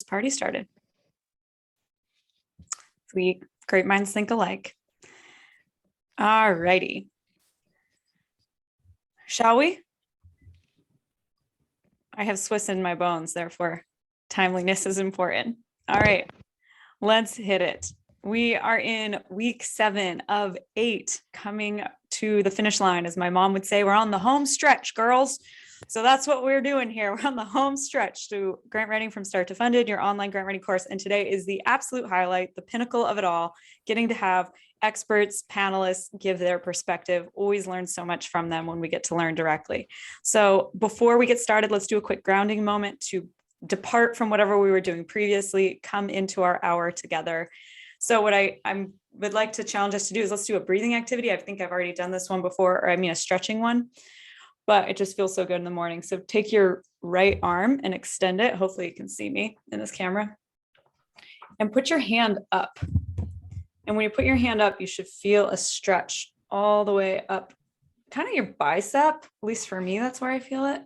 party started. Sweet. Great minds think alike. All righty. Shall we? I have Swiss in my bones, therefore timeliness is important. All right, let's hit it. We are in week 7 of 8, coming to the finish line. As my mom would say, we're on the home stretch, girls. So that's what we're doing here. We're on the home stretch to grant writing from start to funded, your online grant writing course. And today is the absolute highlight, the pinnacle of it all, getting to have experts, panelists give their perspective. Always learn so much from them when we get to learn directly. So before we get started, let's do a quick grounding moment to depart from whatever we were doing previously, come into our hour together. So what I would like to challenge us to do is let's do a breathing activity. I think I've already done this one before, or I mean a stretching one, but it just feels so good in the morning. So take your right arm and extend it. Hopefully you can see me in this camera. And put your hand up. And when you put your hand up, you should feel a stretch all the way up, kind of your bicep, at least for me, that's where I feel it.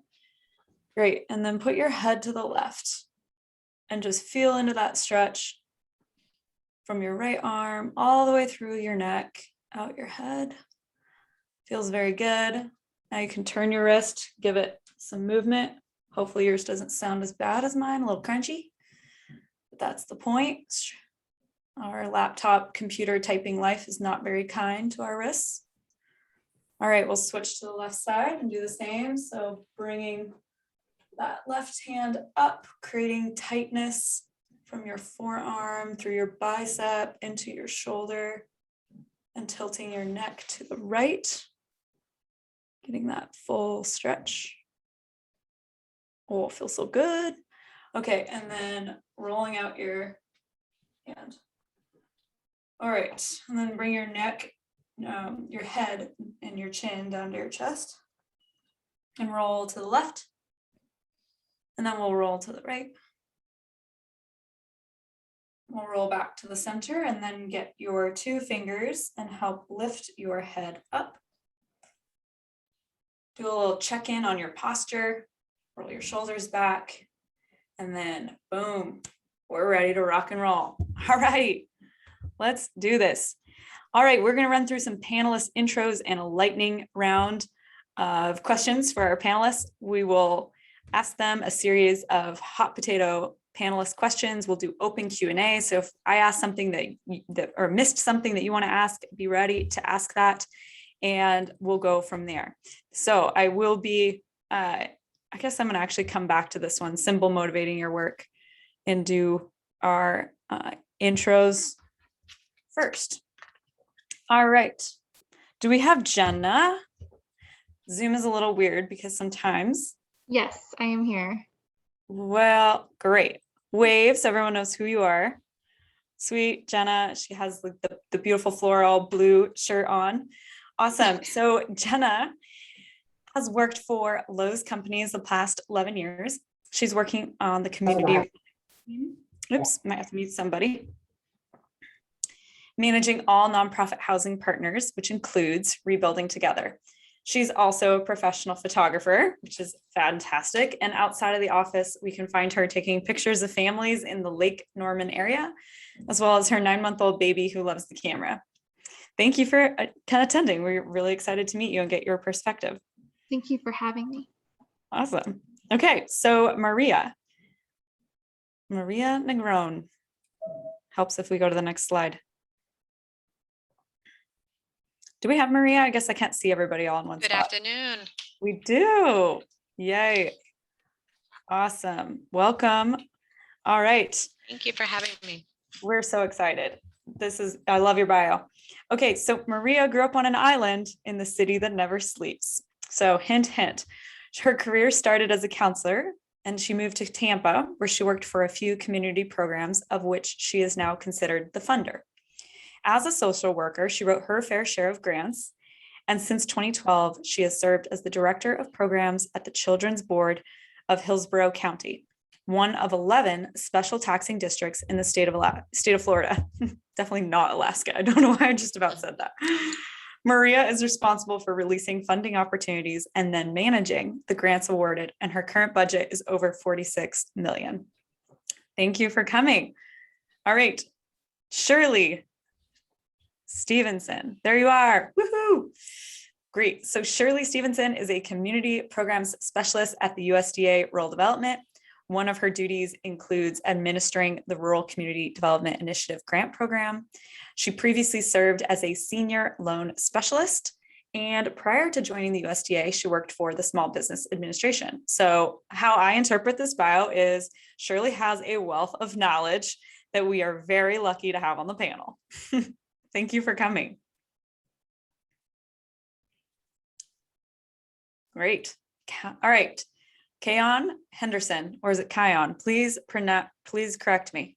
Great. And then put your head to the left and just feel into that stretch from your right arm all the way through your neck, out your head. Feels very good. Now you can turn your wrist, give it some movement. Hopefully yours doesn't sound as bad as mine, a little crunchy, but that's the point. Our laptop computer typing life is not very kind to our wrists. All right, we'll switch to the left side and do the same. So bringing that left hand up, creating tightness from your forearm through your bicep into your shoulder and tilting your neck to the right, getting that full stretch. Oh, it feels so good. Okay, and then rolling out your hand. All right, and then bring your neck, your head and your chin down to your chest and roll to the left. And then we'll roll to the right. We'll roll back to the center and then get your 2 fingers and help lift your head up. Do a little check-in on your posture, roll your shoulders back, and then boom, we're ready to rock and roll. All right, let's do this. All right, we're gonna run through some panelist intros and a lightning round of questions for our panelists. We will ask them a series of hot potato panelist questions. We'll do open Q&A. So if I ask something that or missed something that you want to ask, be ready to ask that, and we'll go from there. So I will be, I guess I'm going to actually come back to this one, symbol motivating your work, and do our intros first. All right. Do we have Jenna? Zoom is a little weird because sometimes. Yes, I am here. Well, great. Wave so everyone knows who you are. Sweet Jenna, she has the beautiful floral blue shirt on. Awesome. So Jenna has worked for Lowe's companies the past 11 years. She's working on the community. Oops, might have to mute somebody. Managing all nonprofit housing partners, which includes Rebuilding Together. She's also a professional photographer, which is fantastic. And outside of the office, we can find her taking pictures of families in the Lake Norman area, as well as her 9-month-old baby who loves the camera. Thank you for attending. We're really excited to meet you and get your perspective. Thank you for having me. Awesome. Okay, so Maria Negron. Helps if we go to the next slide. Do we have Maria? I guess I can't see everybody all in one spot. Good afternoon. We do. Yay. Awesome. Welcome. All right. Thank you for having me. We're so excited. I love your bio. Okay, so Maria grew up on an island in the city that never sleeps. So hint, hint. Her career started as a counselor and she moved to Tampa, where she worked for a few community programs, of which she is now considered the funder. As a social worker, she wrote her fair share of grants, and since 2012, she has served as the director of programs at the Children's Board of Hillsborough County, one of 11 special taxing districts in the state of Florida. Definitely not Alaska. I don't know why I just about said that. Maria is responsible for releasing funding opportunities and then managing the grants awarded, and her current budget is over $46 million. Thank you for coming. All right, Shirley Stevenson, there you are. Woohoo! Great. So Shirley Stevenson is a community programs specialist at the USDA Rural Development. One of her duties includes administering the Rural Community Development Initiative grant program. She previously served as a senior loan specialist. And prior to joining the USDA, she worked for the Small Business Administration. So how I interpret this bio is Shirley has a wealth of knowledge that we are very lucky to have on the panel. Thank you for coming. Great. All right. Kayon Henderson, or is it Kion? Please correct me.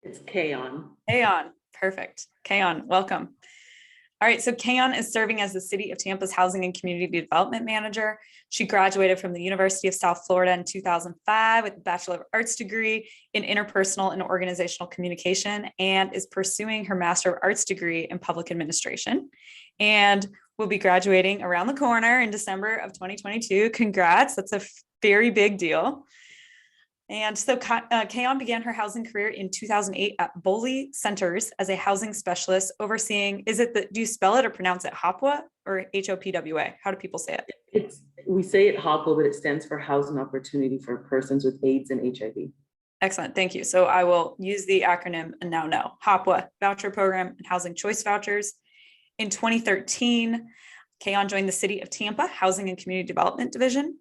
It's Kayon. Kayon, perfect. Kayon, welcome. All right, so Kayon is serving as the City of Tampa's Housing and Community Development Manager. She graduated from the University of South Florida in 2005 with a Bachelor of Arts degree in Interpersonal and Organizational Communication and is pursuing her Master of Arts degree in Public Administration and will be graduating around the corner in December of 2022. Congrats, that's a very big deal. And so Kayon began her housing career in 2008 at Boley Centers as a housing specialist overseeing, do you spell it or pronounce it HOPWA or HOPWA? How do people say it? We say it HOPWA, but it stands for Housing Opportunity for Persons with AIDS and HIV. Excellent, thank you. So I will use the acronym and now know. HOPWA, Voucher Program and Housing Choice Vouchers. In 2013, Kayon joined the City of Tampa Housing and Community Development Division.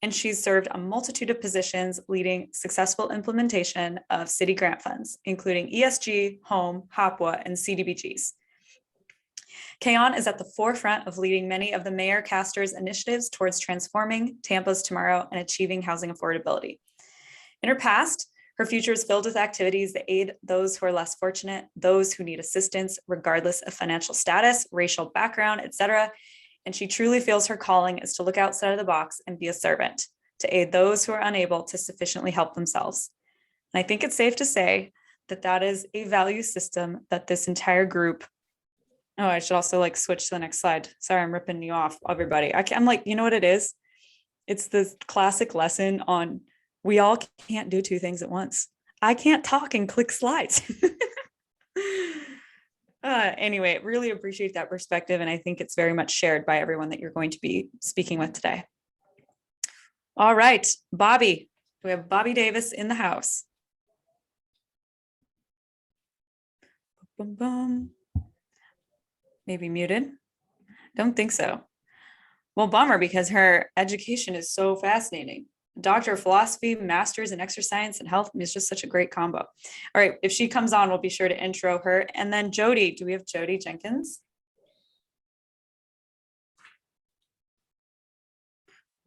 And she's served a multitude of positions leading successful implementation of city grant funds, including ESG, Home, HOPWA, and CDBGs. Kayon is at the forefront of leading many of the Mayor Castor's initiatives towards transforming Tampa's tomorrow and achieving housing affordability. In her past, her future is filled with activities that aid those who are less fortunate, those who need assistance, regardless of financial status, racial background, etc. And she truly feels her calling is to look outside of the box and be a servant, to aid those who are unable to sufficiently help themselves. And I think it's safe to say that that is a value system that this entire group, oh, I should also switch to the next slide. Sorry, I'm ripping you off, everybody. I'm you know what it is? It's this classic lesson on we all can't do two things at once. I can't talk and click slides. Anyway, really appreciate that perspective. And I think it's very much shared by everyone that you're going to be speaking with today. All right, Bobby, we have Bobby Davis in the house. Boom, boom. Maybe muted. Don't think so. Well, bummer because her education is so fascinating. Doctor of Philosophy, Master's in Exercise Science and Health is just such a great combo. All right, if she comes on, we'll be sure to intro her. And then Jody, do we have Jody Jenkins?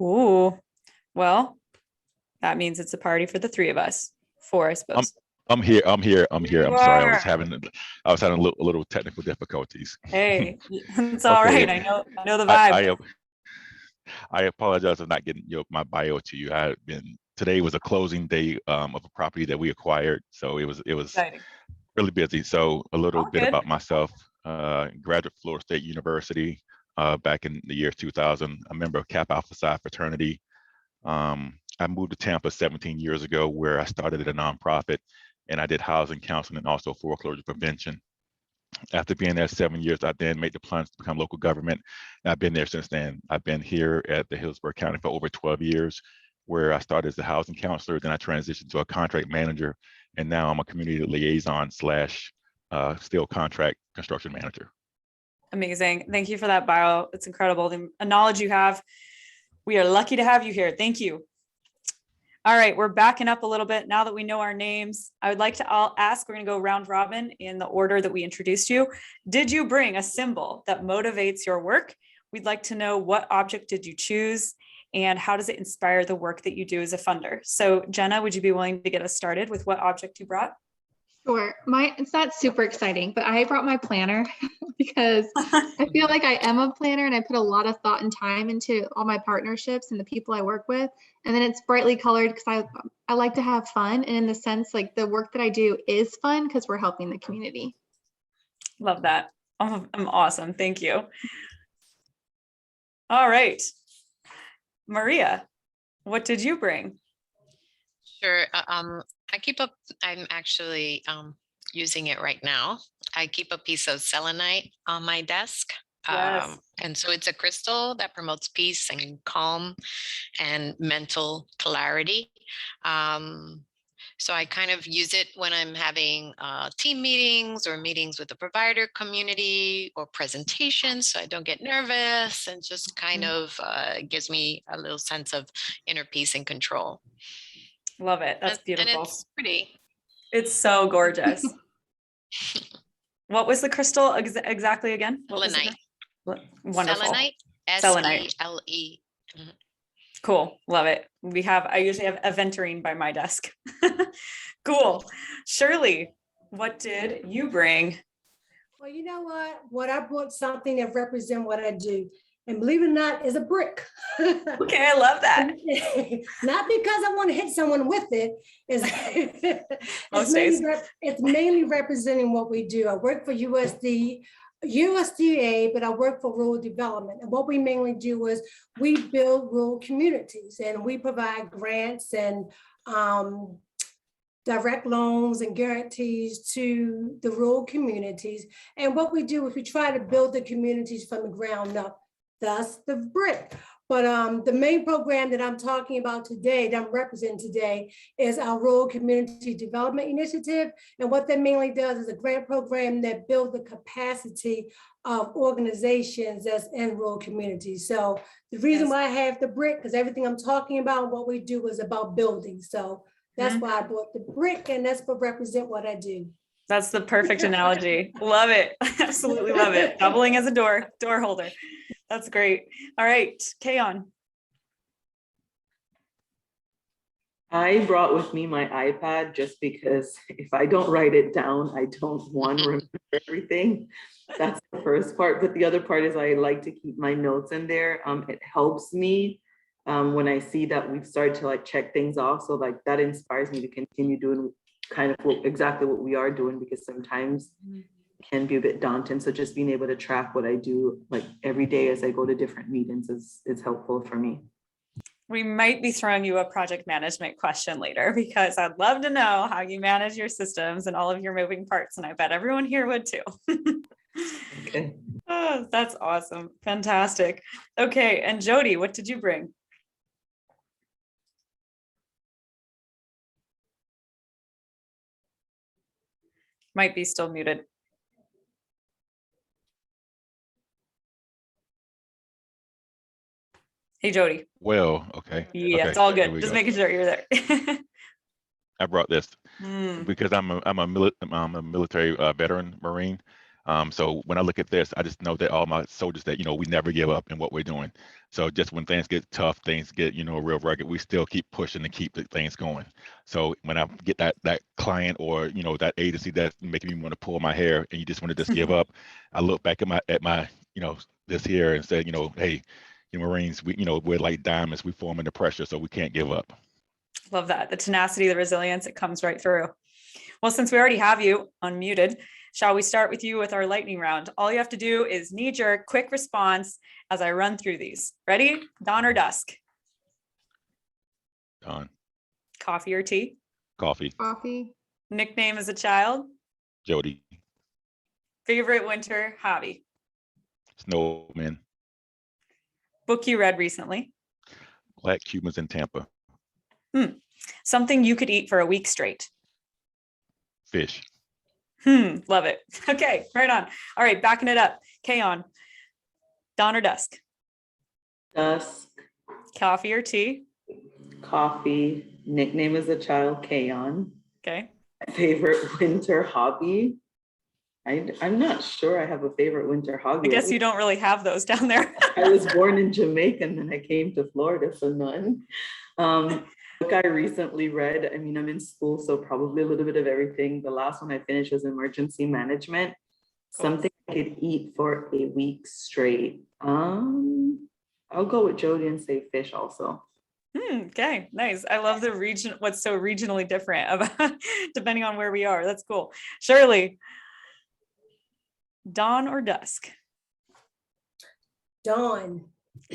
Ooh, well, that means it's a party for the three of us. Four, I suppose. I'm here. I'm sorry, I was having a little technical difficulties. Hey, it's all Okay. right. I know the vibe. I apologize for not getting my bio to you. Today was a closing day of a property that we acquired, so it was Exciting. really busy. So a little bit Good. about myself. Graduate Florida State University back in the year 2000. A member of Kappa Alpha Psi fraternity. I moved to Tampa 17 years ago, where I started at a nonprofit, and I did housing counseling and also foreclosure prevention. After being there 7 years, I then made the plunge to become local government. And I've been there since then. I've been here at the Hillsborough County for over 12 years, where I started as a housing counselor, then I transitioned to a contract manager, and now I'm a community liaison / steel contract construction manager. Amazing. Thank you for that bio. It's incredible. The knowledge you have. We are lucky to have you here. Thank you. All right, we're backing up a little bit now that we know our names. I would like to ask, we're going to go round robin in the order that we introduced you. Did you bring a symbol that motivates your work? We'd like to know what object did you choose and how does it inspire the work that you do as a funder? So Jenna, would you be willing to get us started with what object you brought? Sure. It's not super exciting, but I brought my planner because I feel like I am a planner and I put a lot of thought and time into all my partnerships and the people I work with. And then it's brightly colored because I like to have fun. And in the sense, the work that I do is fun because we're helping the community. Love that. I'm awesome. Thank you. All right. Maria, what did you bring? Sure. I keep up, I'm actually using it right now. I keep a piece of selenite on my desk. Yes. And so it's a crystal that promotes peace and calm and mental clarity. So I kind of use it when I'm having team meetings or meetings with the provider community or presentations, so I don't get nervous, and just kind of gives me a little sense of inner peace and control. Love it. That's And beautiful. it's pretty. It's so gorgeous. What was the crystal exactly again? What was it? Selenite. Wonderful. Selenite. Selenite. SELE. Cool. Love it. I usually have aventurine by my desk. Cool. Shirley, what did you bring? Well, you know what I brought something that represents what I do. And believe it or not, is a brick. Okay, I love that. Not because I want to hit someone with it. Most days. It's mainly representing what we do. I work for USDA, but I work for rural development. And what we mainly do is we build rural communities, and we provide grants and direct loans and guarantees to the rural communities. And what we do is we try to build the communities from the ground up, thus the brick. But the main program that I'm talking about today, that I'm representing today, is our Rural Community Development Initiative. And what that mainly does is a grant program that builds the capacity of organizations that's in rural communities. So the reason why I have the brick, because everything I'm talking about, what we do is about building. So that's why I bought the brick, and that's what represent what I do. That's the perfect analogy. Love it. Absolutely love it. Doubling as a door holder. That's great. All right, Kayon. I brought with me my iPad just because if I don't write it down, I don't want to remember everything. That's the first part. But the other part is I like to keep my notes in there. It helps me when I see that we've started to like check things off. So like that inspires me to continue doing kind of exactly what we are doing, because sometimes it can be a bit daunting. So just being able to track what I do like every day as I go to different meetings is helpful for me. We might be throwing you a project management question later, because I'd love to know how you manage your systems and all of your moving parts. And I bet everyone here would too. Okay. Oh, that's awesome. Fantastic. Okay. And Jody, what did you bring? Might be still muted. Hey, Jody. Well, okay. Yeah, Okay, it's all there good. we Just go. making sure you're there. I brought this Mm, because I'm a military veteran Marine. So when I look at this, I just know that all my soldiers that, we never give up in what we're doing. So just when things get tough, things get, real rugged, we still keep pushing and keep the things going. So when I get that client or, that agency that's making me want to pull my hair and you just want to just give up, I look back at my this here and say, hey, Marines, we're like diamonds, we form under pressure, so we can't give up. love that. The tenacity, the resilience, it comes right through. Well, since we already have you unmuted, shall we start with you with our lightning round? All you have to do is knee-jerk, quick response as I run through these. Ready? Dawn or dusk? Dawn. Coffee or tea? Coffee. Coffee. Nickname as a child? Jody. Favorite winter hobby? Snowman. Book you read recently? Black Cubans in Tampa. Something you could eat for a week straight? Fish. Love it. Okay, right on. All right, backing it up. Kayon. Dawn or dusk? Dusk. Coffee or tea? Coffee. Nickname as a child, Kayon. Okay. Favorite winter hobby? I'm not sure I have a favorite winter hobby. I guess you don't really have those down there. I was born in Jamaica and then I came to Florida, so none. Book I recently read, I'm in school, so probably a little bit of everything. The last one I finished was Emergency Management. Something I could eat for a week straight. I'll go with Jody and say fish also. Okay, nice. I love the region, what's so regionally different about depending on where we are. That's cool. Shirley. Dawn or dusk? Dawn.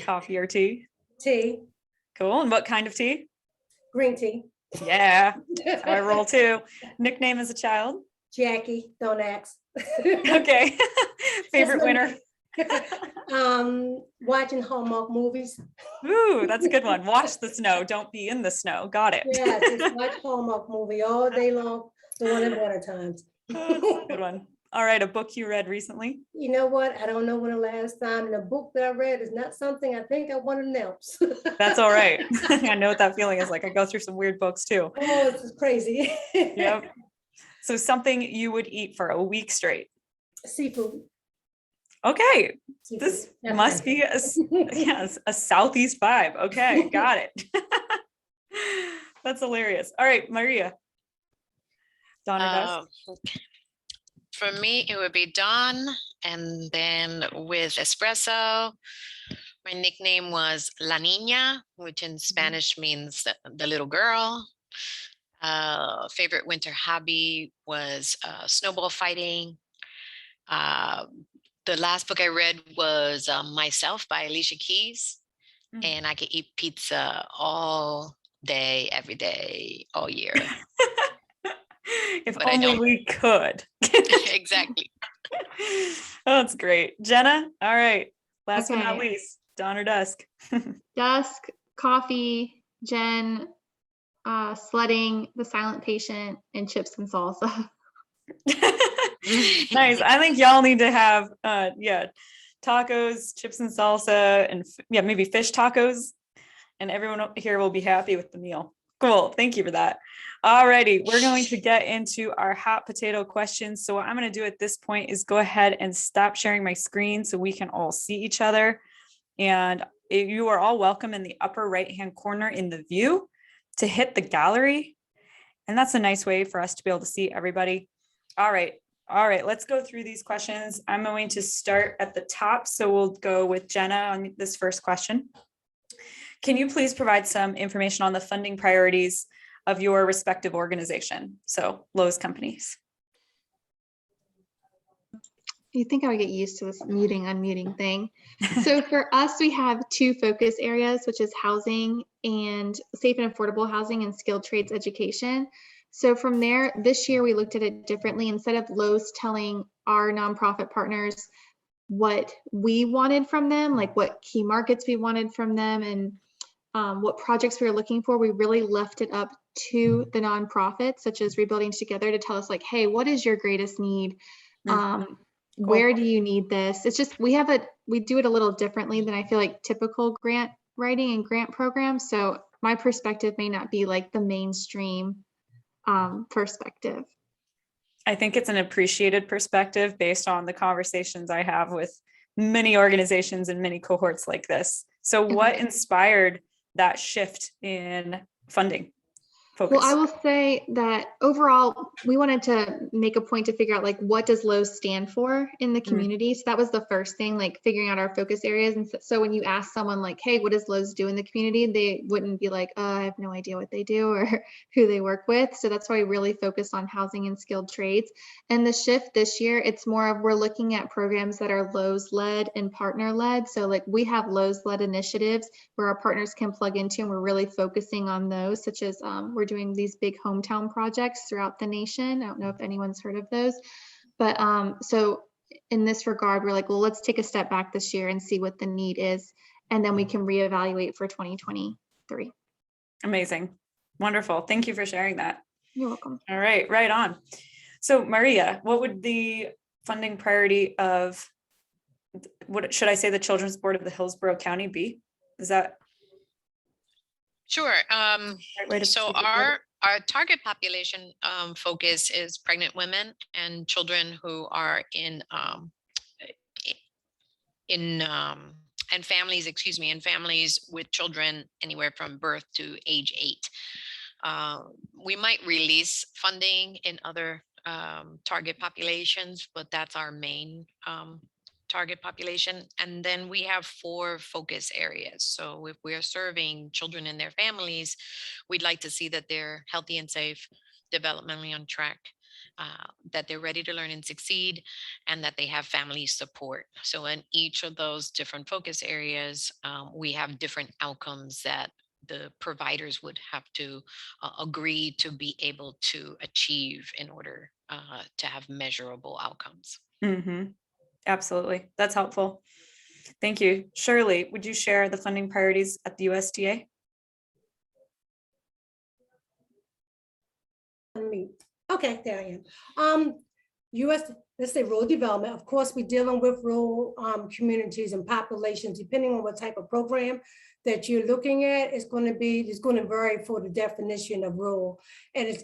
Coffee or tea? Tea. Cool. And what kind of tea? Green tea. Yeah, that's how I roll too. Nickname as a child. Jackie, don't ask. Okay. Favorite winter. Watching Hallmark movies. Ooh, that's a good one. Watch the snow. Don't be in the snow. Got it. Yeah, just watch Hallmark movie all day long, the one in winter times. That's a good one. All right, a book you read recently. You know what? I don't know when the last time, and the book that I read is not something I think I want to announce. That's all right. I know what that feeling is like. I go through some weird books too. Oh, this is crazy. Yep. So something you would eat for a week straight. Seafood. Okay. Seafood. This That's must be yes, a Southeast vibe. Okay, got it. That's hilarious. All right, Maria. Dawn or dusk? For me, it would be Dawn, and then with espresso. My nickname was La Niña, which in Spanish means the little girl. Favorite winter hobby was snowball fighting. The last book I read was Myself by Alicia Keys, and I could eat pizza all day, every day, all year. If But I only don't. we could. Exactly. Oh, that's great. Jenna, all right. Last but not Okay. least, dawn or dusk? Dusk, coffee, Jen, sledding, the silent patient, and chips and salsa. Nice. I think y'all need to have tacos, chips and salsa, and maybe fish tacos. And everyone here will be happy with the meal. Cool. Thank you for that. Alrighty, we're going to get into our hot potato questions. So what I'm going to do at this point is go ahead and stop sharing my screen so we can all see each other. And you are all welcome in the upper right-hand corner in the view to hit the gallery. And that's a nice way for us to be able to see everybody. All right, let's go through these questions. I'm going to start at the top. So we'll go with Jenna on this first question. Can you please provide some information on the funding priorities of your respective organization? So Lowe's companies. You think I would get used to this muting, unmuting thing. So for us, we have two focus areas, which is housing and safe and affordable housing and skilled trades education. So from there, this year we looked at it differently. Instead of Lowe's telling our nonprofit partners what we wanted from them, like what key markets we wanted from them and what projects we were looking for, we really left it up to the nonprofits, such as Rebuilding Together, to tell us like, hey, what is your greatest need? Where do you need this? It's just, we do it a little differently than I feel like typical grant writing and grant programs. So my perspective may not be like the mainstream perspective. I think it's an appreciated perspective based on the conversations I have with many organizations and many cohorts like this. So what inspired that shift in funding focus? Well, I will say that overall, we wanted to make a point to figure out like, what does Lowe's stand for in the community? So that was the first thing, like figuring out our focus areas. And so when you ask someone like, hey, what does Lowe's do in the community? They wouldn't be like, I have no idea what they do or who they work with. So that's why we really focus on housing and skilled trades. And the shift this year, it's more of, we're looking at programs that are Lowe's led and partner led. So like we have Lowe's led initiatives where our partners can plug into, and we're really focusing on those, such as we're doing these big hometown projects throughout the nation. I don't know if anyone's heard of those, but so in this regard, we're like, well, let's take a step back this year and see what the need is, and then we can reevaluate for 2023. Amazing. Wonderful. Thank you for sharing that. You're welcome. All right, right on. So Maria, what would the funding priority of, what should I say, the Children's Board of the Hillsborough County be? Is that Sure. right way to So speak about it? our target population focus is pregnant women and children who are in and families, and families with children anywhere from birth to age 8. We might release funding in other target populations, but that's our main target population. And then we have 4 focus areas. So if we're serving children and their families, we'd like to see that they're healthy and safe, developmentally on track, that they're ready to learn and succeed, and that they have family support. So in each of those different focus areas, we have different outcomes that the providers would have to agree to be able to achieve in order to have measurable outcomes. Absolutely. That's helpful. Thank you. Shirley, would you share the funding priorities at the USDA? Okay, there I am. Let's say rural development. Of course, we're dealing with rural communities and populations, depending on what type of program that you're looking at. It's going to vary for the definition of rural. And it's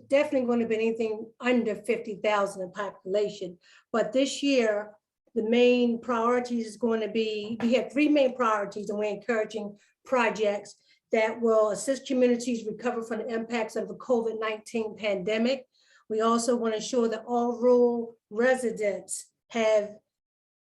definitely going to be anything under 50,000 in population. But this year, the main priorities is going to be, we have 3 main priorities, and we're encouraging projects that will assist communities recover from the impacts of the COVID-19 pandemic. We also want to ensure that all rural residents have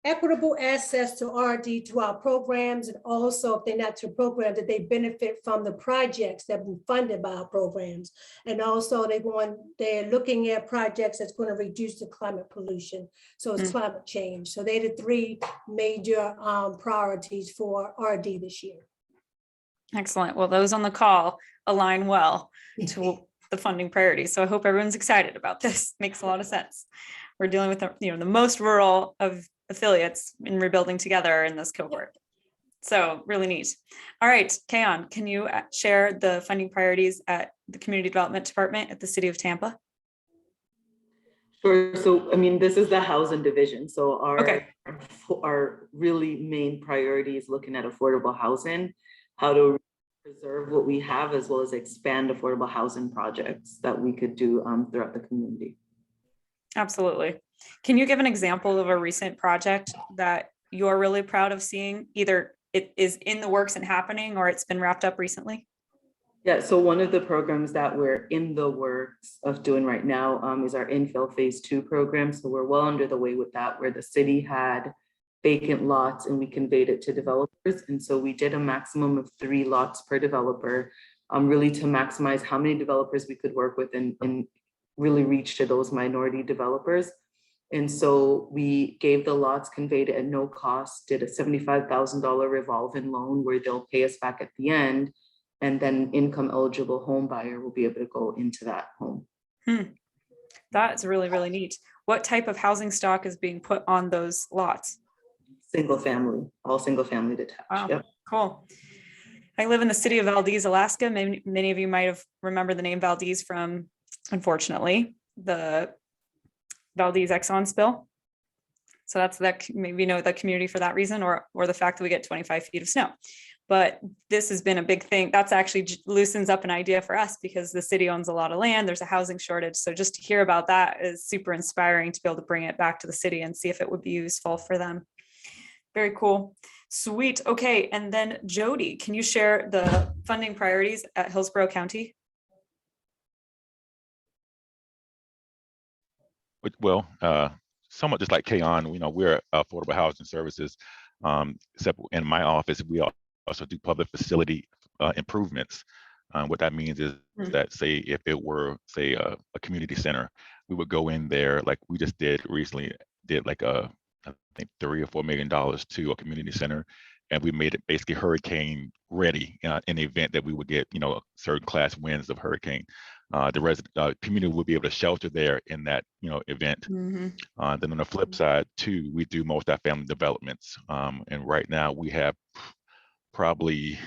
equitable access to RD to our programs, and also if they're not to programs, that they benefit from the projects that have been funded by our programs. And also they're looking at projects that's going to reduce the climate pollution. So it's climate change. So they're the 3 major priorities for RD this year. Excellent. Well, those on the call align well to the funding priorities. So I hope everyone's excited about this. Makes a lot of sense. We're dealing with the most rural of affiliates in rebuilding together in this cohort. So really neat. All right, Kayon, can you share the funding priorities at the Community Development Department at the City of Tampa? Sure. So, I mean, this is the housing division. So our really main priority is looking at affordable housing, how to preserve what we have, as well as expand affordable housing projects that we could do throughout the community. Absolutely. Can you give an example of a recent project that you're really proud of seeing? Either it is in the works and happening, or it's been wrapped up recently? Yeah, so one of the programs that we're in the works of doing right now is our infill phase 2 program. So we're well under the way with that, where the city had vacant lots and we conveyed it to developers. And so we did a maximum of 3 lots per developer, really to maximize how many developers we could work with and really reach to those minority developers. And so we gave the lots, conveyed it at no cost, did a $75,000 revolving loan where they'll pay us back at the end. And then income eligible home buyer will be able to go into that home. That's really, really neat. What type of housing stock is being put on those lots? Single family, all single family detached. Wow, yep. Cool. I live in the city of Valdez, Alaska. Many of you might have remembered the name Valdez from, unfortunately, the Valdez Exxon spill. So that's that, maybe you know the community for that reason, or the fact that we get 25 feet of snow. But this has been a big thing. That's actually loosens up an idea for us because the city owns a lot of land. There's a housing shortage. So just to hear about that is super inspiring to be able to bring it back to the city and see if it would be useful for them. Very cool. Sweet. Okay. And then Jody, can you share the funding priorities at Hillsborough County? Well, somewhat just like Kayon, we're affordable housing services. Except in my office, we also do public facility improvements. What that means is that, say, if it were, say, a community center, we would go in there, like we just did recently, like I think $3 or $4 million to a community center, and we made it basically hurricane ready in the event that we would get, certain class winds of hurricane. The community will be able to shelter there in that, event. Then on the flip side too, we do multifamily developments. And right now we have probably,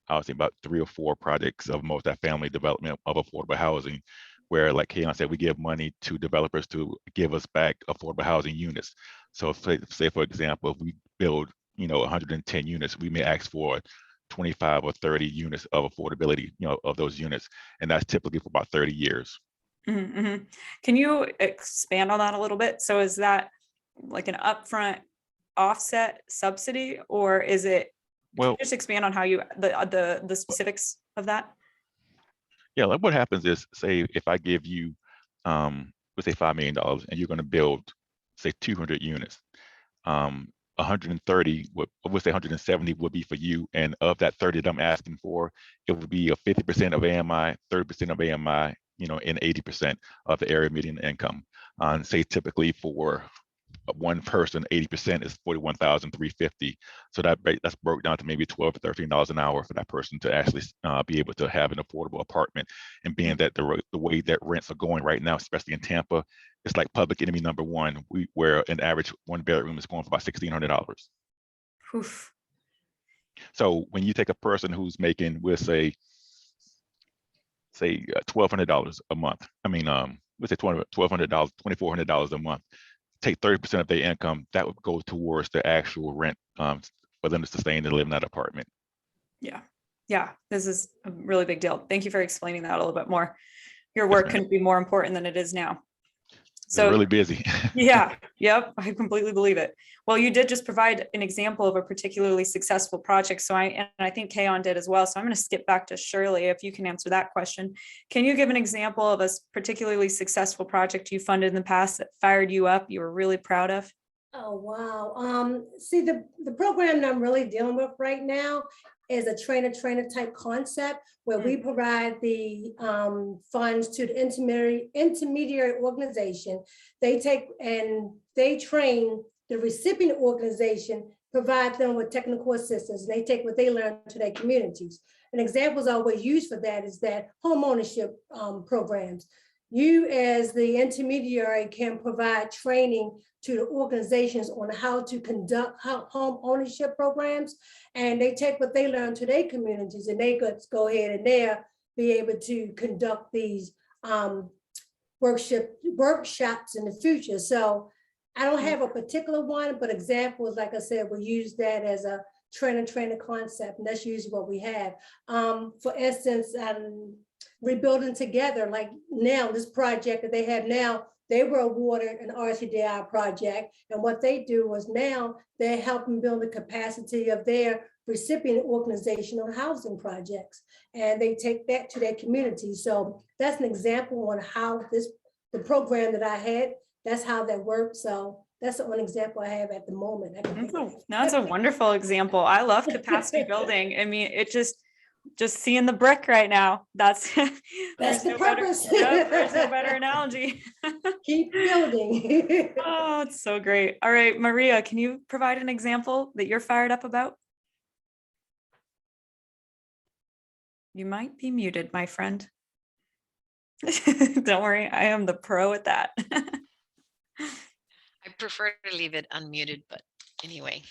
I would say about 3 or 4 projects of multifamily development of affordable housing, where, like Kayon said, we give money to developers to give us back affordable housing units. So say for example, if we build, 110 units, we may ask for 25 or 30 units of affordability, of those units. And that's typically for about 30 years. Can you expand on that a little bit? So is that like an upfront offset subsidy, or is it, well, just expand on how you, the specifics of that? Yeah, like what happens is, say, if I give you, let's say $5 million and you're going to build, say, 200 units, 130, we'll say 170 would be for you. And of that 30 that I'm asking for, it would be a 50% of AMI, 30% of AMI, and 80% of the area median income. Say typically for one person, 80% is 41,350. So that's broke down to maybe $12 to $13 an hour for that person to actually be able to have an affordable apartment. And being that the way that rents are going right now, especially in Tampa, it's like public enemy number one, where an average one bedroom is going for about $1,600. Oof. So when you take a person who's making, we'll say $1,200 a month. I mean, we'll say $1,200, $2,400 a month. Take 30% of their income, that would go towards the actual rent for them to sustain and live in that apartment. Yeah. Yeah. This is a really big deal. Thank you for explaining that a little bit more. Your work couldn't be more important than it is now. So really busy. Yeah. Yep. I completely believe it. Well, you did just provide an example of a particularly successful project. So I think Kayon did as well. So I'm going to skip back to Shirley, if you can answer that question. Can you give an example of a particularly successful project you funded in the past that fired you up, you were really proud of? Oh, wow. See, the program that I'm really dealing with right now is a trainer type concept where we provide the funds to the intermediary organization. They take and they train the recipient organization, provide them with technical assistance, and they take what they learn to their communities. And examples I always use for that is that home ownership programs. You as the intermediary can provide training to the organizations on how to conduct home ownership programs. And they take what they learn to their communities and they go ahead and there be able to conduct these workshops in the future. So I don't have a particular one, but examples, like I said, we use that as a trainer concept, and that's usually what we have. For instance, Rebuilding Together, like now, this project that they have now, they were awarded an RCDI project. And what they do was now they're helping build the capacity of their recipient organization on housing projects. And they take that to their community. So that's an example on how the program that I had, that's how that works. So that's the one example I have at the moment. That's a wonderful example. I love capacity building. I mean, it just seeing the brick right now. That's the purpose. There's no better analogy. Keep building. Oh, it's so great. All right, Maria, can you provide an example that you're fired up about? You might be muted, my friend. Don't worry, I am the pro at that. I prefer to leave it unmuted, but anyway,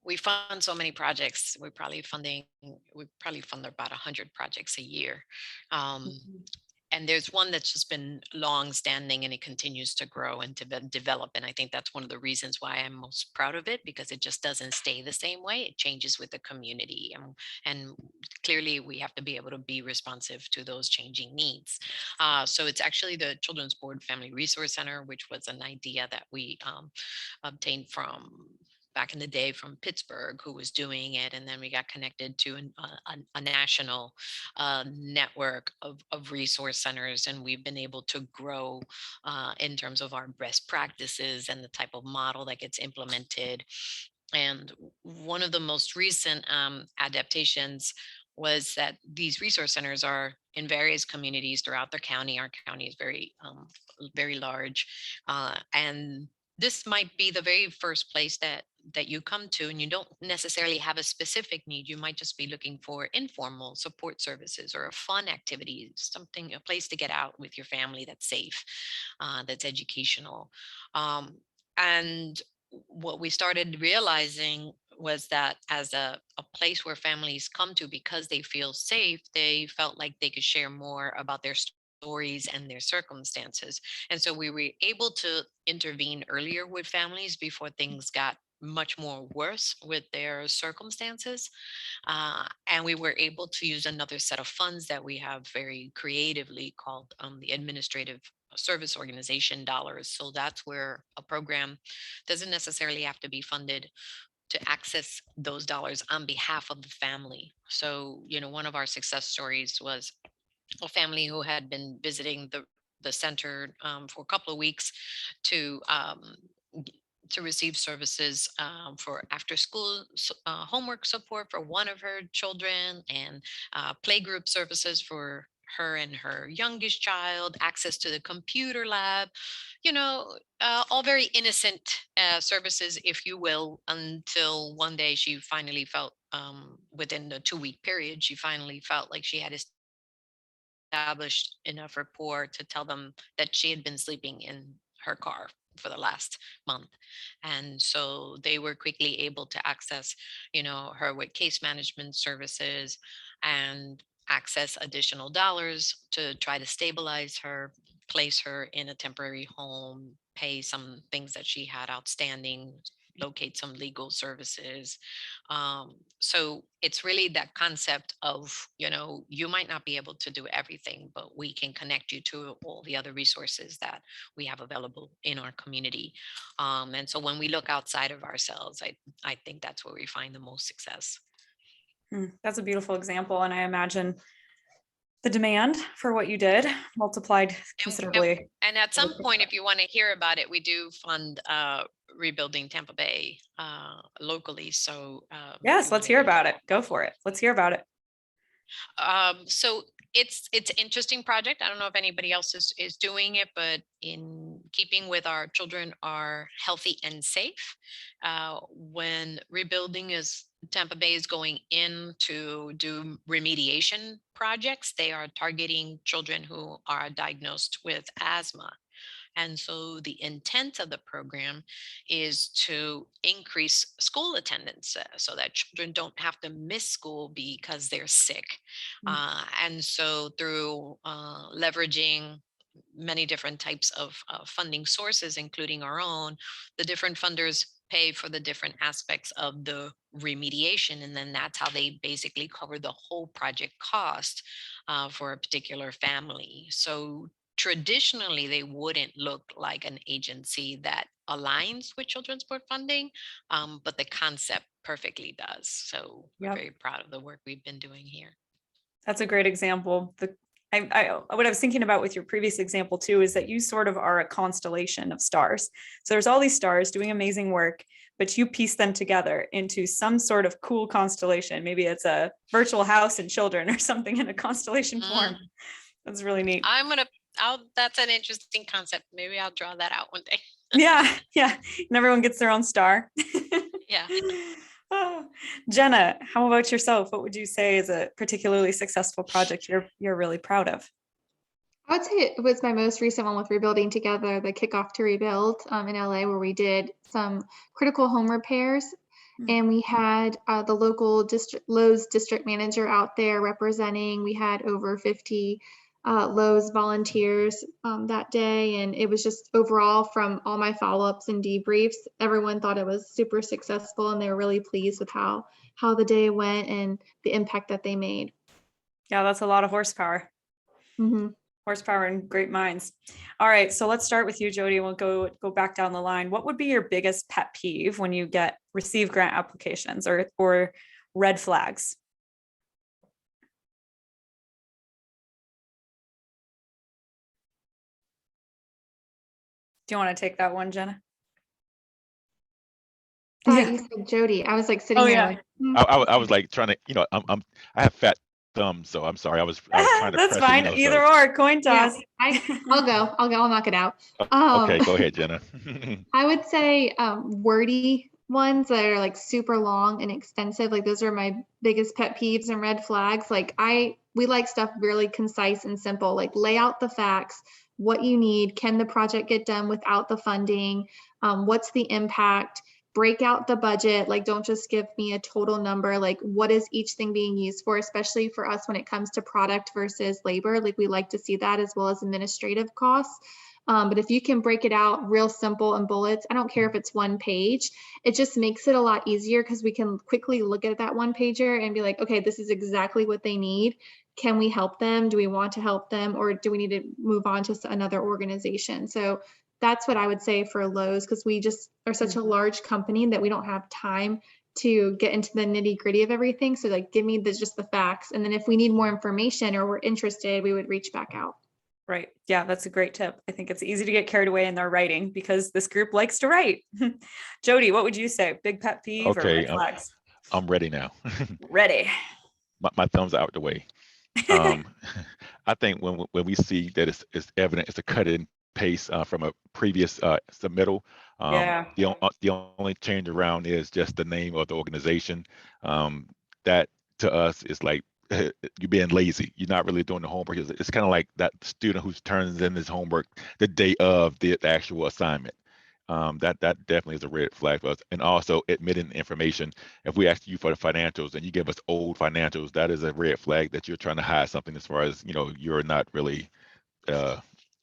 we fund so many projects. We probably fund about 100 projects a year. And there's one that's just been long standing and it continues to grow and to develop. And I think that's one of the reasons why I'm most proud of it, because it just doesn't stay the same way. It changes with the community. And clearly we have to be able to be responsive to those changing needs. So it's actually the Children's Board Family Resource Center, which was an idea that we obtained from back in the day from Pittsburgh, who was doing it. And then we got connected to a national network of resource centers. And we've been able to grow in terms of our best practices and the type of model that gets implemented. And one of the most recent adaptations was that these resource centers are in various communities throughout the county. Our county is very large. And this might be the very first place that you come to, and you don't necessarily have a specific need. You might just be looking for informal support services or a fun activity, something, a place to get out with your family that's safe, that's educational. And what we started realizing was that as a place where families come to because they feel safe, they felt like they could share more about their stories and their circumstances. And so we were able to intervene earlier with families before things got much more worse with their circumstances. And we were able to use another set of funds that we have very creatively called the Administrative Service Organization dollars. So that's where a program doesn't necessarily have to be funded to access those dollars on behalf of the family. So, one of our success stories was a family who had been visiting the center for a couple of weeks to receive services for after school homework support for one of her children and playgroup services for her and her youngest child, access to the computer lab, all very innocent services, if you will, until one day she finally felt, within the 2-week period, she finally felt like she had established enough rapport to tell them that she had been sleeping in her car for the last month. And so they were quickly able to access, her with case management services and access additional dollars to try to stabilize her, place her in a temporary home, pay some things that she had outstanding, locate some legal services. So it's really that concept of, you might not be able to do everything, but we can connect you to all the other resources that we have available in our community. And so when we look outside of ourselves, I think that's where we find the most success. That's a beautiful example. And I imagine the demand for what you did multiplied considerably. And at some point, if you want to hear about it, we do fund Rebuilding Tampa Bay locally. So yes, let's hear about it. Go for it. Let's hear about it. So it's an interesting project. I don't know if anybody else is doing it, but in keeping with our children are healthy and safe, when Rebuilding Tampa Bay is going in to do remediation projects, they are targeting children who are diagnosed with asthma. And so the intent of the program is to increase school attendance so that children don't have to miss school because they're sick. And so through leveraging many different types of funding sources, including our own, the different funders pay for the different aspects of the remediation. And then that's how they basically cover the whole project cost for a particular family. So traditionally, they wouldn't look like an agency that aligns with children's board funding, but the concept perfectly does. So we're very proud of the work we've been doing here. That's a great example. What I was thinking about with your previous example too, is that you sort of are a constellation of stars. So there's all these stars doing amazing work, but you piece them together into some sort of cool constellation. Maybe it's a virtual house and children or something in a constellation form. That's really neat. That's an interesting concept. Maybe I'll draw that out one day. Yeah. And everyone gets their own star. Yeah. Oh. Jenna, how about yourself? What would you say is a particularly successful project you're really proud of? I would say it was my most recent one with Rebuilding Together, the Kickoff to Rebuild in LA, where we did some critical home repairs. And we had the local Lowe's district manager out there representing. We had over 50 Lowe's volunteers that day. And it was just overall, from all my follow-ups and debriefs, everyone thought it was super successful and they were really pleased with how the day went and the impact that they made. Yeah, that's a lot of horsepower. Horsepower and great minds. All right, so let's start with you, Jody. We'll go back down the line. What would be your biggest pet peeve when you receive grant applications or red flags? Do you want to take that one, Jenna? You said Jody. I was like sitting here. Like, I was like trying to, I have fat thumb, so I'm sorry. I was trying to That's press fine. Either or, coin toss. Yeah, I'll go. I'll knock it out. Okay, go ahead, Jenna. I would say wordy ones that are like super long and extensive. Like those are my biggest pet peeves and red flags. Like we like stuff really concise and simple. Like lay out the facts, what you need. Can the project get done without the funding? What's the impact? Break out the budget. Like, don't just give me a total number. Like, what is each thing being used for, especially for us when it comes to product versus labor? Like, we like to see that, as well as administrative costs. But if you can break it out real simple in bullets, I don't care if it's one page, it just makes it a lot easier because we can quickly look at that one pager and be like, okay, this is exactly what they need. Can we help them? Do we want to help them? Or do we need to move on to another organization? So that's what I would say for Lowe's, because we just are such a large company that we don't have time to get into the nitty gritty of everything. So like, give me just the facts. And then if we need more information or we're interested, we would reach back out. Right. Yeah, that's a great tip. I think it's easy to get carried away in their writing because this group likes to write. Jody, what would you say? Big pet peeve or red flags? I'm ready now. Ready. My thumb's out the way. Um, I think when we see that it's evident, it's a cut and paste from a previous submittal. Yeah. The only change around is just the name of the organization. That to us is like you're being lazy. You're not really doing the homework. It's kind of like that student who turns in his homework the day of the actual assignment. That definitely is a red flag for us. And also admitting information. If we ask you for the financials and you give us old financials, that is a red flag that you're trying to hide something as far as, you're not really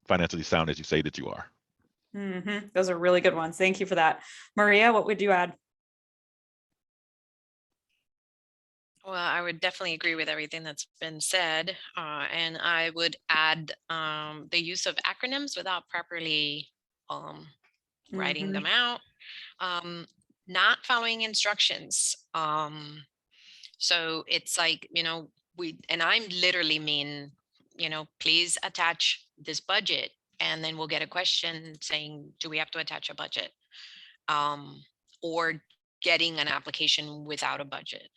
financially sound as you say that you are. Those are really good ones. Thank you for that. Maria, what would you add? Well, I would definitely agree with everything that's been said. And I would add the use of acronyms without properly writing them out, not following instructions. So it's like, and I'm literally mean, please attach this budget. And then we'll get a question saying, do we have to attach a budget? Or getting an application without a budget.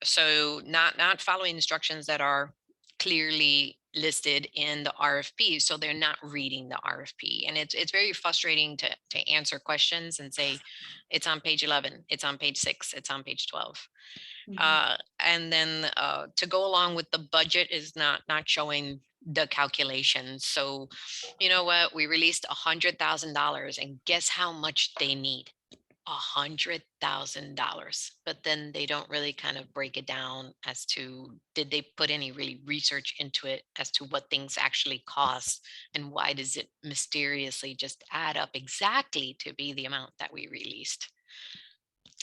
So not following instructions that are clearly listed in the RFP, so they're not reading the RFP, and it's very frustrating to answer questions and say it's on page 11, it's on page 6, it's on page 12. And then to go along with the budget is not showing the calculations. So you know what, we released $100,000 and guess how much they need? $100,000, but then they don't really kind of break it down as to did they put any really research into it as to what things actually cost and why does it mysteriously just add up exactly to be the amount that we released.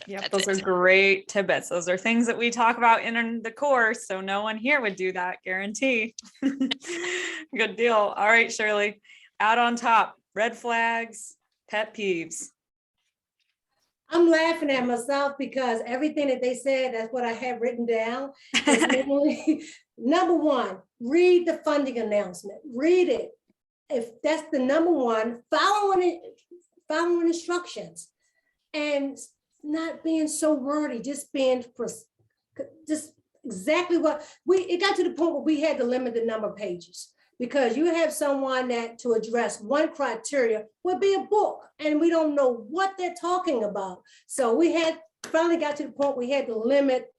Yep, those are great tidbits. Those are things that we talk about in the course, so no one here would do that, guarantee. Good deal. All right, Shirley, add on top, red flags, pet peeves. I'm laughing at myself because everything that they said, that's what I have written down. Number one, read the funding announcement. Read it. If that's the number one, following instructions and not being so wordy, just being just exactly what it got to the point where we had to limit the number of pages. Because you have someone that to address one criteria would be a book, and we don't know what they're talking about. So we had finally got to the point we had to limit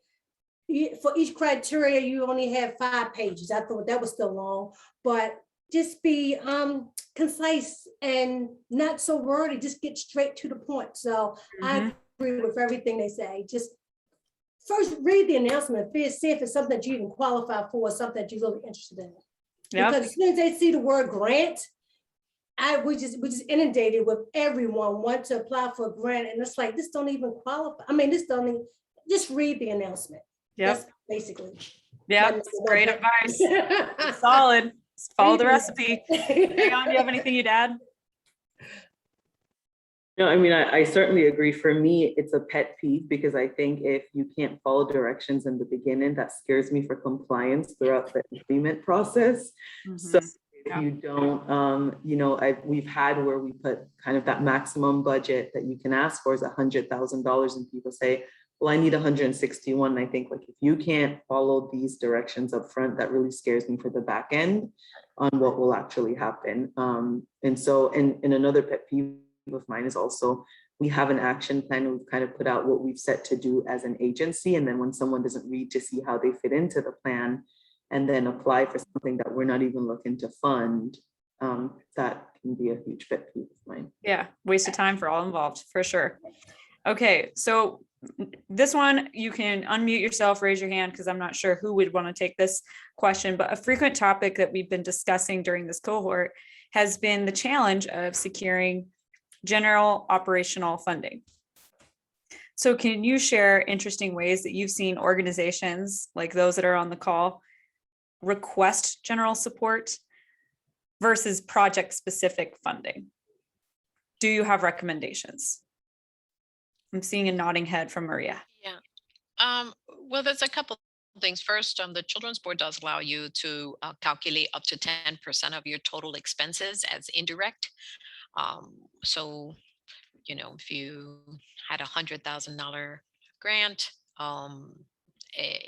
for each criteria. You only have 5 pages. I thought that was still long, but just be concise and not so wordy. Just get straight to the point. So I agree with everything they say. Just first read the announcement, see if it's something that you even qualify for, or something that you're really interested in. Yep. Because as soon as they see the word grant, we just inundated with everyone want to apply for a grant, and it's like this don't even qualify. I mean, this don't even, just read the announcement. Yep. That's basically. Yep. Great advice. Solid. Follow the recipe. Hang on, do you have anything you'd add? No, I mean, I certainly agree. For me, it's a pet peeve because I think if you can't follow directions in the beginning, that scares me for compliance throughout the agreement process. So if you don't, we've had where we put kind of that maximum budget that you can ask for is $100,000, and people say, well, I need 161. And I think like if you can't follow these directions up front, that really scares me for the back end on what will actually happen. And so, and another pet peeve of mine is also we have an action plan. We've kind of put out what we've set to do as an agency, and then when someone doesn't read to see how they fit into the plan and then apply for something that we're not even looking to fund, that can be a huge pet peeve of mine. Yeah, waste of time for all involved, for sure. Okay, so this one you can unmute yourself, raise your hand, because I'm not sure who would want to take this question, but a frequent topic that we've been discussing during this cohort has been the challenge of securing general operational funding. So can you share interesting ways that you've seen organizations like those that are on the call request general support versus project specific funding? Do you have recommendations? I'm seeing a nodding head from Maria. Yeah. Well, there's a couple things. First, the Children's Board does allow you to calculate up to 10% of your total expenses as indirect. So, if you had $100,000 grant,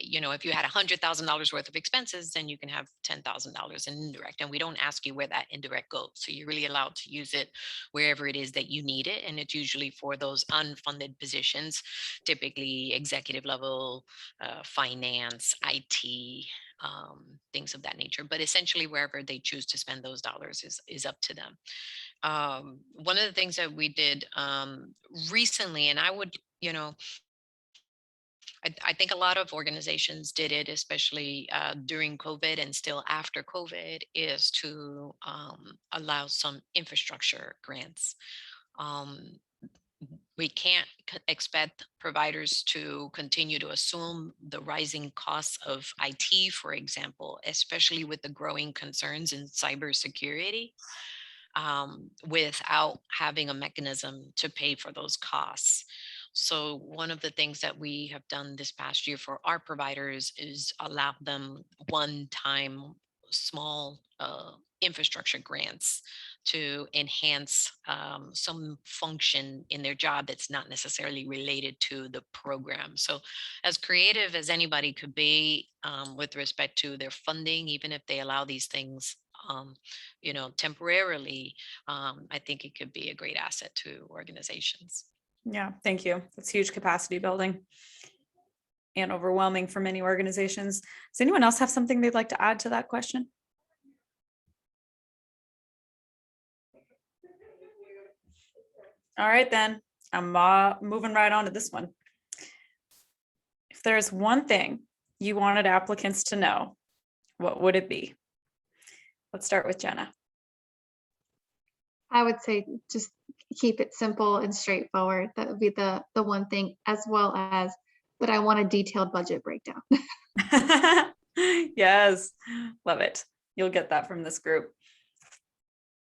you know, if you had $100,000 worth of expenses, then you can have $10,000 in indirect, and we don't ask you where that indirect goes. So you're really allowed to use it wherever it is that you need it. And it's usually for those unfunded positions, typically executive level, finance, IT, things of that nature. But essentially wherever they choose to spend those dollars is up to them. One of the things that we did recently, and I would, you know, I think a lot of organizations did it, especially during COVID and still after COVID, is to allow some infrastructure grants. We can't expect providers to continue to assume the rising costs of IT, for example, especially with the growing concerns in cybersecurity, without having a mechanism to pay for those costs. So one of the things that we have done this past year for our providers is allow them one-time small infrastructure grants to enhance some function in their job that's not necessarily related to the program. So as creative as anybody could be with respect to their funding, even if they allow these things, you know, temporarily, I think it could be a great asset to organizations. Yeah, thank you. That's huge capacity building and overwhelming for many organizations. Does anyone else have something they'd like to add to that question? All right, then I'm moving right on to this one. If there's one thing you wanted applicants to know, what would it be? Let's start with Jenna. I would say just keep it simple and straightforward. That would be the one thing, as well as that I want a detailed budget breakdown. Yes, love it. You'll get that from this group.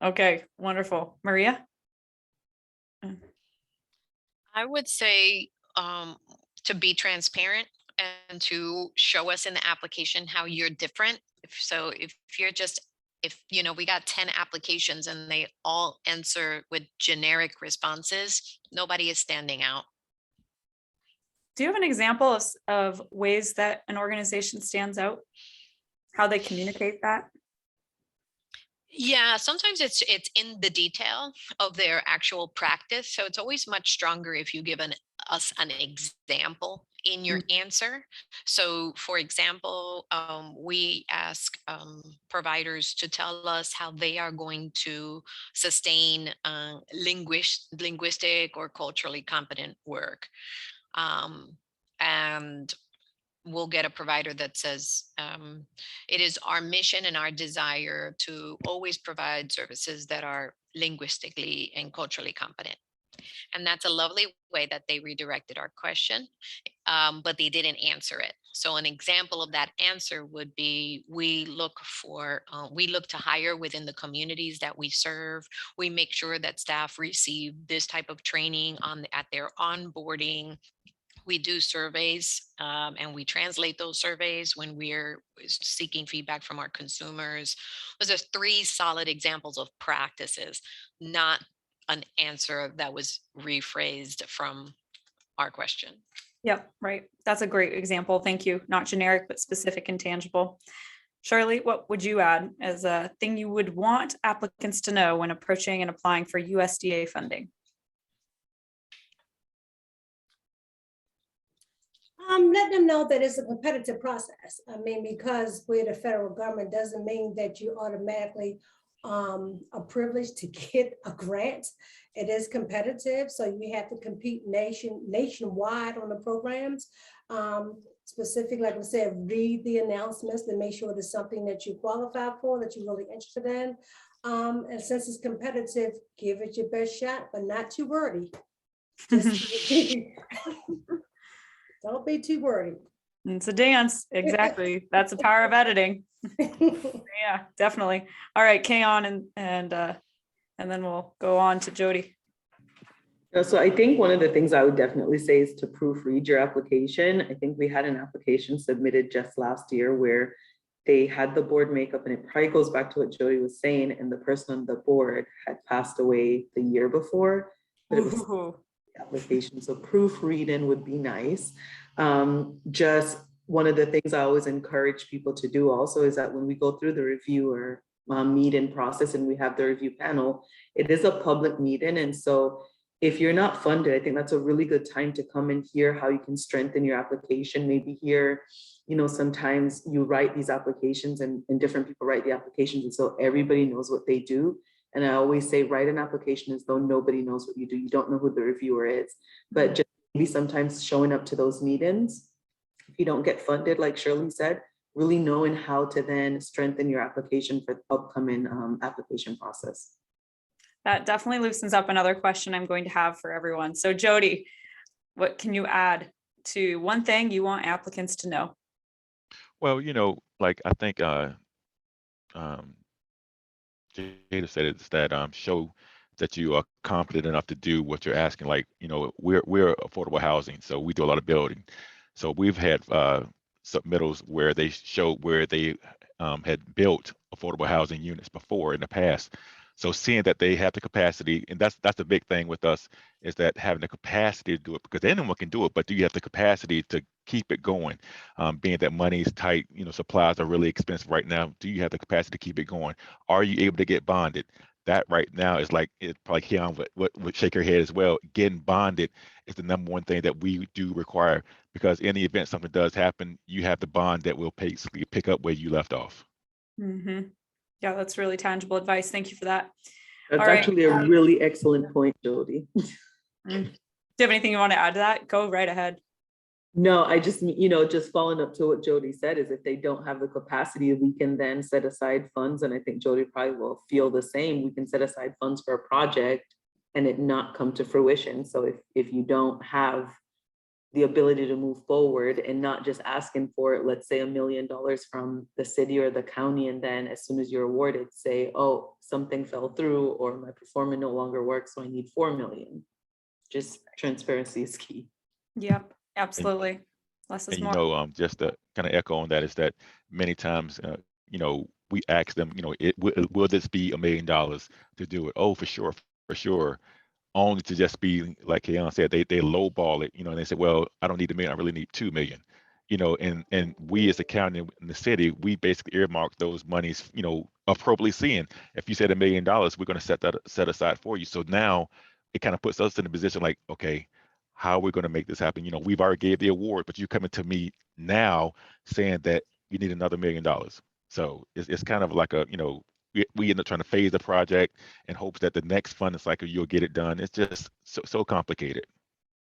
Okay, wonderful. Maria? I would say to be transparent and to show us in the application how you're different. If you're just, if you know, we got 10 applications and they all answer with generic responses, nobody is standing out. Do you have an example of ways that an organization stands out? How they communicate that? Yeah, sometimes it's in the detail of their actual practice. So it's always much stronger if you give us an example in your answer. So for example, we ask providers to tell us how they are going to sustain linguistic or culturally competent work. And we'll get a provider that says, it is our mission and our desire to always provide services that are linguistically and culturally competent. And that's a lovely way that they redirected our question, but they didn't answer it. So an example of that answer would be, we look to hire within the communities that we serve. We make sure that staff receive this type of training at their onboarding. We do surveys and we translate those surveys when we're seeking feedback from our consumers. Those are 3 solid examples of practices, not an answer that was rephrased from our question. Yep, right. That's a great example. Thank you. Not generic, but specific and tangible. Shirley, what would you add as a thing you would want applicants to know when approaching and applying for USDA funding? Let them know that it's a competitive process. I mean, because we're the federal government doesn't mean that you automatically are privileged to get a grant. It is competitive, so you have to compete nationwide on the programs. Specific, like I said, read the announcements to make sure there's something that you qualify for, that you're really interested in. And since it's competitive, give it your best shot, but not too wordy. Don't be too wordy. It's a dance. Exactly. That's the power of editing. Yeah, definitely. All right, Kayon, and then we'll go on to Jody. So I think one of the things I would definitely say is to proofread your application. I think we had an application submitted just last year where they had the board makeup, and it probably goes back to what Jody was saying, and the person on the board had passed away the year before, but it was the application. So proofreading would be nice. Just one of the things I always encourage people to do also is that when we go through the reviewer meet-in process and we have the review panel, it is a public meet-in. And so if you're not funded, I think that's a really good time to come and hear how you can strengthen your application. Maybe hear, you know, sometimes you write these applications and different people write the applications. And so everybody knows what they do. And I always say, write an application as though nobody knows what you do. You don't know who the reviewer is, but just maybe sometimes showing up to those meetings, if you don't get funded, like Shirley said, really knowing how to then strengthen your application for the upcoming application process. That definitely loosens up another question I'm going to have for everyone. So Jody, what can you add to one thing you want applicants to know? Well, you know, like I think Jada said it's that show that you are competent enough to do what you're asking. Like, you know, we're affordable housing, so we do a lot of building. So we've had submittals where they show where they had built affordable housing units before in the past. So seeing that they have the capacity, and that's the big thing with us, is that having the capacity to do it, because anyone can do it, but do you have the capacity to keep it going? Being that money is tight, you know, supplies are really expensive right now. Do you have the capacity to keep it going? Are you able to get bonded? That right now is like, it probably Keon would shake her head as well. Getting bonded is the number one thing that we do require, because in the event something does happen, you have the bond that will basically pick up where you left off. Mm-hmm. Yeah, that's really tangible advice. Thank you for that. That's All right. actually a really excellent point, Jody. Do you have anything you want to add to that? Go right ahead. No, I just, you know, just following up to what Jody said is if they don't have the capacity, we can then set aside funds. And I think Jody probably will feel the same. We can set aside funds for a project and it not come to fruition. So if you don't have the ability to move forward and not just asking for it, let's say $1 million from the city or the county, and then as soon as you're awarded, say, oh, something fell through or my performance no longer works, so I need 4 million. Just transparency is key. Yep, absolutely. Less is And, more. you know, just to kind of echo on that is that many times, you know, we ask them, you know, will this be $1 million to do it? Oh, for sure, for sure. Only to just be like Keon said, they lowball it, you know, and they say, well, I don't need $1 million, I really need 2 million, you know, and we as a county in the city, we basically earmark those monies, you know, appropriately seeing. If you said $1 million, we're going to set aside for you. So now it kind of puts us in a position like, okay, how are we going to make this happen? You know, we've already gave the award, but you're coming to me now saying that you need another $1 million. So it's kind of like a, you know, we end up trying to phase the project in hopes that the next funding cycle you'll get it done. It's just so complicated.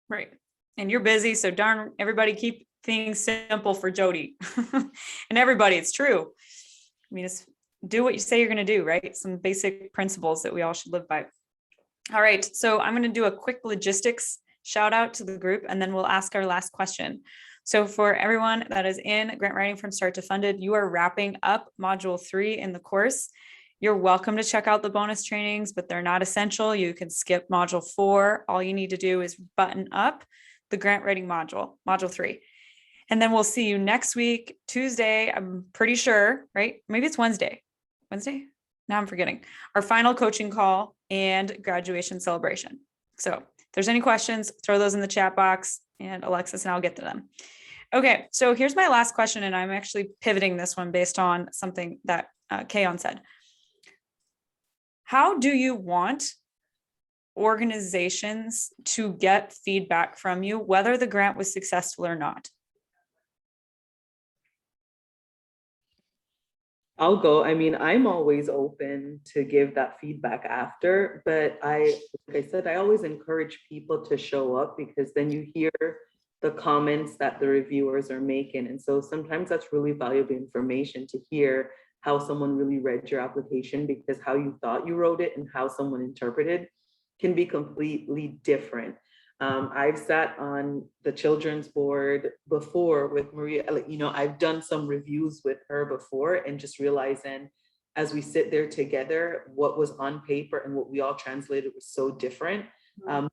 Right. And you're busy, so darn everybody keep things simple for Jody. And everybody, it's true. I mean, it's do what you say you're going to do, right? Some basic principles that we all should live by. All right, so I'm going to do a quick logistics shout out to the group, and then we'll ask our last question. So for everyone that is in grant writing from start to funded, you are wrapping up module 3 in the course. You're welcome to check out the bonus trainings, but they're not essential. You can skip module 4. All you need to do is button up the grant writing module 3. And then we'll see you next week, Tuesday, I'm pretty sure, right? Maybe it's Wednesday. Now I'm forgetting. Our final coaching call and graduation celebration. So if there's any questions, throw those in the chat box and Alexis and I'll get to them. Okay, so here's my last question, and I'm actually pivoting this one based on something that Keon said. How do you want organizations to get feedback from you, whether the grant was successful or not? I'll go. I mean, I'm always open to give that feedback after, but like I said, I always encourage people to show up because then you hear the comments that the reviewers are making. And so sometimes that's really valuable information to hear how someone really read your application, because how you thought you wrote it and how someone interpreted can be completely different. I've sat on the children's board before with Maria, you know, I've done some reviews with her before and just realizing as we sit there together, what was on paper and what we all translated was so different. A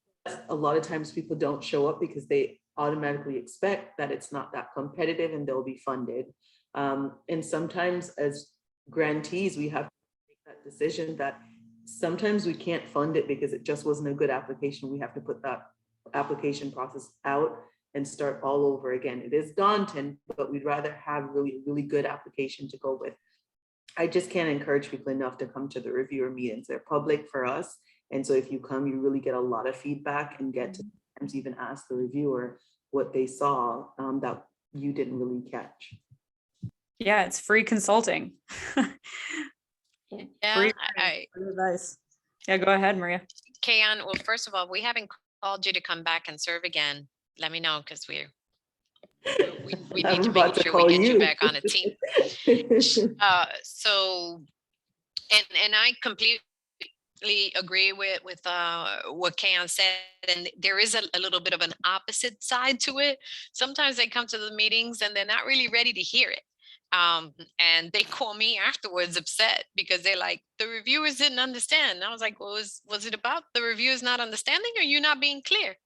lot of times people don't show up because they automatically expect that it's not that competitive and they'll be funded. And sometimes as grantees, we have to make that decision that sometimes we can't fund it because it just wasn't a good application. We have to put that application process out and start all over again. It is daunting, but we'd rather have really good application to go with. I just can't encourage people enough to come to the reviewer meetings. They're public for us. And so if you come, you really get a lot of feedback and get to sometimes even ask the reviewer what they saw that you didn't really catch. Yeah, it's free consulting. Yeah, Free advice. Yeah, go ahead, Maria. Kayan, well, first of all, we haven't called you to come back and serve again. Let me know, because we need I'm to about make to sure call we get you you. back on a team. So, and I completely agree with what Kayan said, and there is a little bit of an opposite side to it. Sometimes they come to the meetings and they're not really ready to hear it. And they call me afterwards upset because they're like, the reviewers didn't understand. And I was like, well, was it about the reviewers not understanding, or you not being clear?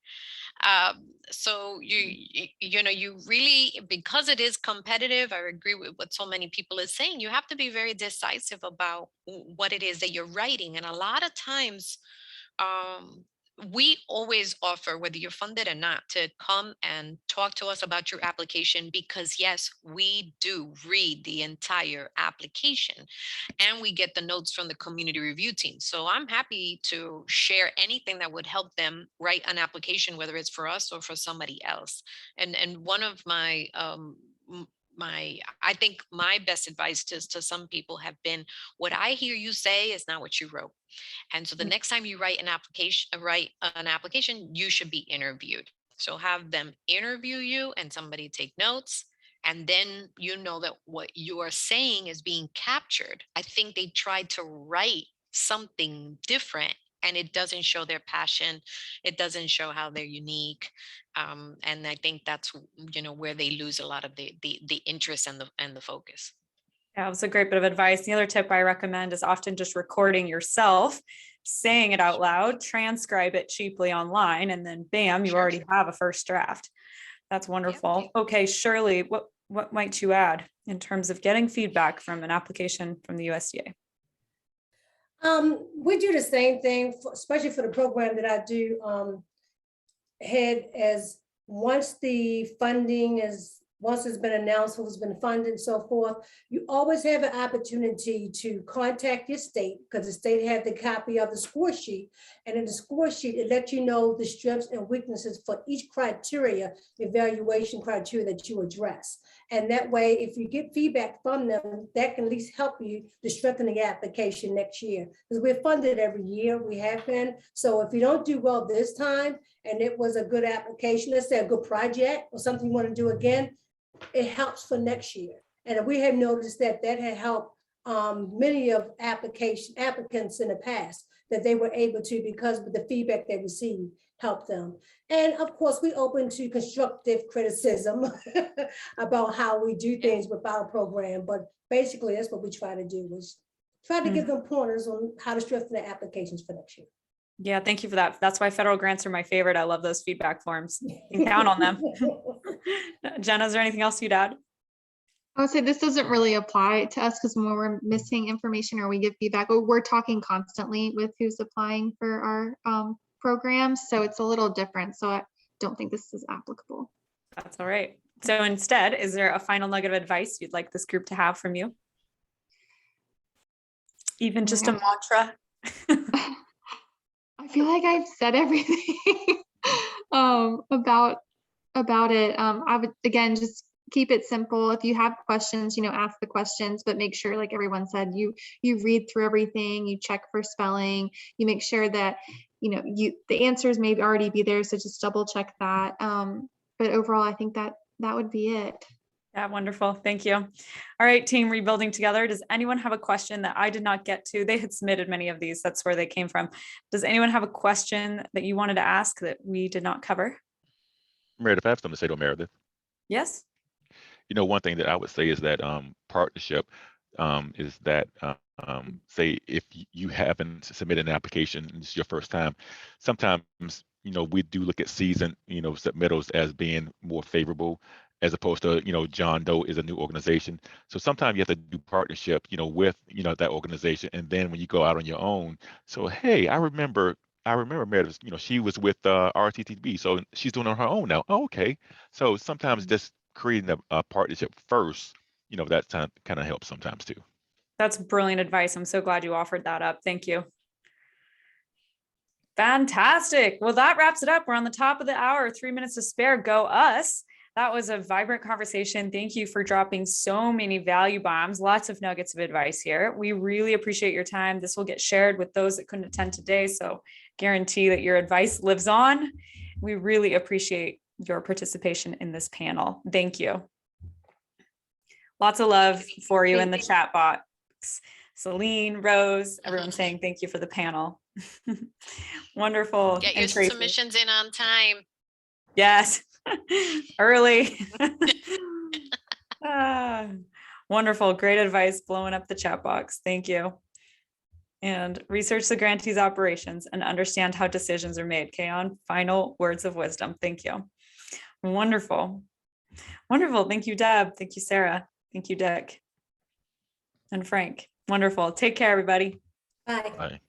So you know, you really, because it is competitive, I agree with what so many people are saying, you have to be very decisive about what it is that you're writing. And a lot of times, we always offer, whether you're funded or not, to come and talk to us about your application, because yes, we do read the entire application and we get the notes from the community review team. So I'm happy to share anything that would help them write an application, whether it's for us or for somebody else. And one of my I think my best advice to some people have been, what I hear you say is not what you wrote. And so the next time you write an application, you should be interviewed. So have them interview you and somebody take notes. And then you know that what you are saying is being captured. I think they tried to write something different, and it doesn't show their passion. It doesn't show how they're unique. And I think that's, you know, where they lose a lot of the interest and the focus. Yeah, it was a great bit of advice. The other tip I recommend is often just recording yourself, saying it out loud, transcribe it cheaply online, and then bam, you Sure. already have a first draft. That's wonderful. Okay, Shirley, what might you add in terms of getting feedback from an application from the USDA? We do the same thing, especially for the program that I do head, as once the funding is, once it's been announced who's been funded and so forth, you always have an opportunity to contact your state, because the state had the copy of the score sheet. And in the score sheet, it lets you know the strengths and weaknesses for each criteria, evaluation criteria that you address. And that way, if you get feedback from them, that can at least help you to strengthen the application next year. Because we're funded every year, we have been. So if you don't do well this time, and it was a good application, let's say a good project or something you want to do again, it helps for next year. And we have noticed that that had helped many of applicants in the past, that they were able to, because of the feedback they received, help them. And of course, we open to constructive criticism about how we do things with our program. But basically, that's what we try to do, is try to give them pointers on how to strengthen their applications for next year. Yeah, thank you for that. That's why federal grants are my favorite. I love those feedback forms. You can count on them. Jenna, is there anything else you'd add? I would say this doesn't really apply to us, because when we're missing information or we give feedback, we're talking constantly with who's applying for our programs. So it's a little different. So I don't think this is applicable. That's all right. So instead, is there a final nugget of advice you'd like this group to have from you? Even just a mantra? I feel like I've said everything about it. I would, again, just keep it simple. If you have questions, ask the questions, but make sure, like everyone said, you read through everything, you check for spelling, you make sure that, the answers may already be there. So just double check that. But overall, I think that would be it. Yeah, wonderful. Thank you. All right, team Rebuilding Together. Does anyone have a question that I did not get to? They had submitted many of these. That's where they came from. Does anyone have a question that you wanted to ask that we did not cover? Meredith, I have something to say to Meredith. Yes. One thing that I would say is that partnership is that say if you haven't submitted an application and it's your first time, sometimes we do look at seasoned submittals as being more favorable, as opposed to John Doe is a new organization. So sometimes you have to do partnership with that organization, and then when you go out on your own, so hey, I remember I remember Meredith, she was with RTTB, so she's doing it on her own now. Oh, okay. So sometimes just creating a partnership first, that kind of helps sometimes too. That's brilliant advice. I'm so glad you offered that up. Thank you. Fantastic. Well, that wraps it up. We're on the top of the hour, 3 minutes to spare. Go us. That was a vibrant conversation. Thank you for dropping so many value bombs, lots of nuggets of advice here. We really appreciate your time. This will get shared with those that couldn't attend today. So guarantee that your advice lives on. We really appreciate your participation in this panel. Thank you. Lots of love for you in the chat box. Celine, Rose, everyone saying thank you for the panel. Wonderful. Get your And Tracy. submissions in on time. Yes, early. Wonderful, great advice, blowing up the chat box. Thank you. And research the grantees' operations and understand how decisions are made. Kaon, final words of wisdom. Thank you. Wonderful. Wonderful. Thank you, Deb. Thank you, Sarah. Thank you, Dick. And Frank. Wonderful. Take care, everybody. Bye. Bye.